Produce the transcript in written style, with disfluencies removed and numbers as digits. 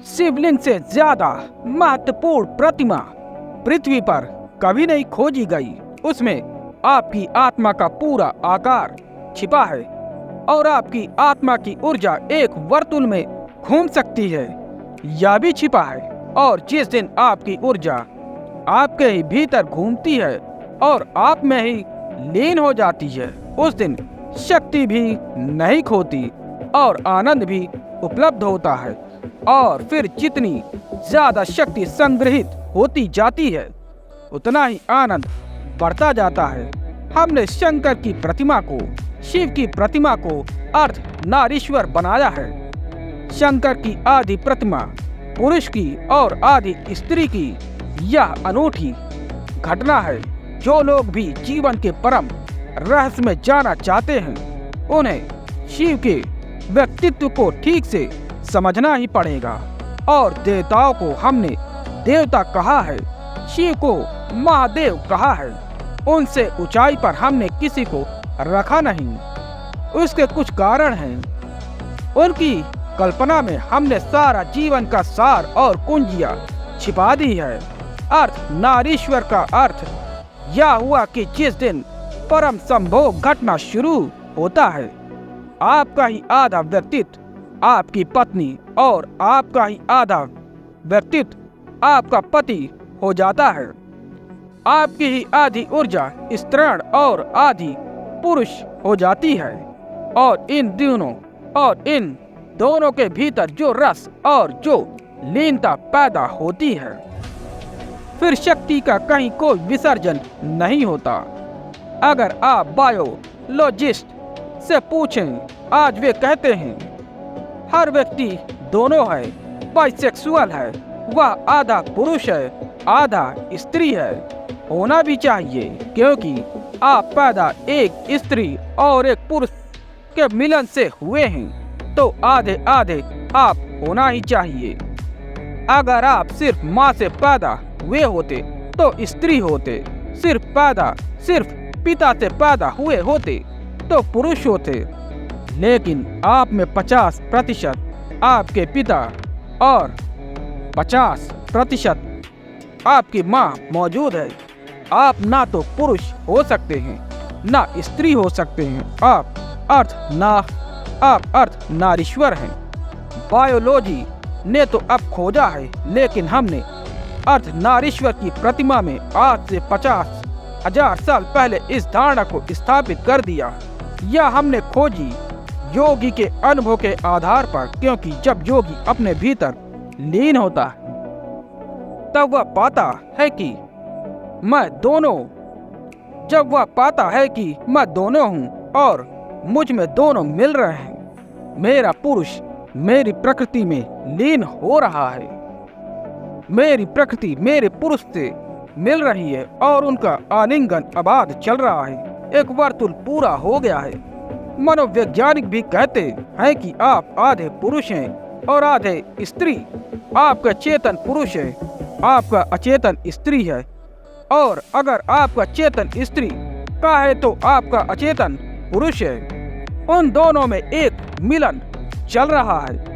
शिवलिंग से ज्यादा महत्वपूर्ण प्रतिमा पृथ्वी पर कभी नहीं खोजी गई। उसमें आपकी आत्मा का पूरा आकार छिपा है और आपकी आत्मा की ऊर्जा एक वर्तुल में घूम सकती है। यह भी छिपा है और जिस दिन आपकी ऊर्जा आपके ही भीतर घूमती है और आप में ही लीन हो जाती है, उस दिन शक्ति भी नहीं खोती और आनंद भी उपलब्ध होता है। और फिर जितनी ज्यादा शक्ति संग्रहित होती जाती है उतना ही आनंद बढ़ता जाता है। हमने शंकर की प्रतिमा को, शिव की प्रतिमा को अर्धनारीश्वर बनाया है। शंकर की आदि प्रतिमा पुरुष की और आदि स्त्री की यह अनूठी घटना है। जो लोग भी जीवन के परम रहस्य में जाना चाहते हैं उन्हें शिव के व्यक्तित्व को ठीक से समझना ही पड़ेगा। और देवताओं को हमने देवता कहा है, शिव को महादेव कहा है। उनसे ऊंचाई पर हमने किसी को रखा नहीं। उसके कुछ कारण हैं। उनकी कल्पना में हमने सारा जीवन का सार और कुंजियां छिपा दी है। अर्धनारीश्वर का अर्थ यह हुआ कि जिस दिन परम संभोग घटना शुरू होता है, आपका ही आधा व्यक्तित्व आपकी पत्नी और आपका ही आधा व्यक्तित्व आपका पति हो जाता है। आपकी ही आधी ऊर्जा स्त्रीण और आधी पुरुष हो जाती है। और इन दोनों के भीतर जो रस और जो लीनता पैदा होती है, फिर शक्ति का कहीं कोई विसर्जन नहीं होता। अगर आप बायोलॉजिस्ट से पूछें, आज वे कहते हैं हर व्यक्ति दोनों है, बाइसेक्सुअल है, वह आधा पुरुष है आधा स्त्री है। होना भी चाहिए, क्योंकि आप पैदा एक स्त्री और एक पुरुष के मिलन से हुए हैं, तो आधे आधे आप होना ही चाहिए। अगर आप सिर्फ माँ से पैदा हुए होते तो स्त्री होते, सिर्फ पिता से पैदा हुए होते तो पुरुष होते। लेकिन आप में 50% आपके पिता और 50% आपकी माँ मौजूद है। आप ना तो पुरुष हो सकते हैं ना स्त्री हो सकते हैं। आप अर्धनारीश्वर हैं। बायोलॉजी ने तो अब खोजा है, लेकिन हमने अर्धनारीश्वर की प्रतिमा में आज से 50,000 साल पहले इस धारणा को स्थापित कर दिया। यह हमने खोजी योगी के अनुभव के आधार पर, क्योंकि जब योगी अपने भीतर लीन होता है तब वह पाता है कि मैं दोनों हूँ और मुझ में दोनों मिल रहे हैं। मेरा पुरुष मेरी प्रकृति में लीन हो रहा है, मेरी प्रकृति मेरे पुरुष से मिल रही है और उनका आलिंगन अबाध चल रहा है। एक वर्तुल पूरा हो गया है। मनोवैज्ञानिक भी कहते हैं कि आप आधे पुरुष हैं और आधे स्त्री। आपका चेतन पुरुष है, आपका अचेतन स्त्री है। और अगर आपका चेतन स्त्री का है तो आपका अचेतन पुरुष है। उन दोनों में एक मिलन चल रहा है।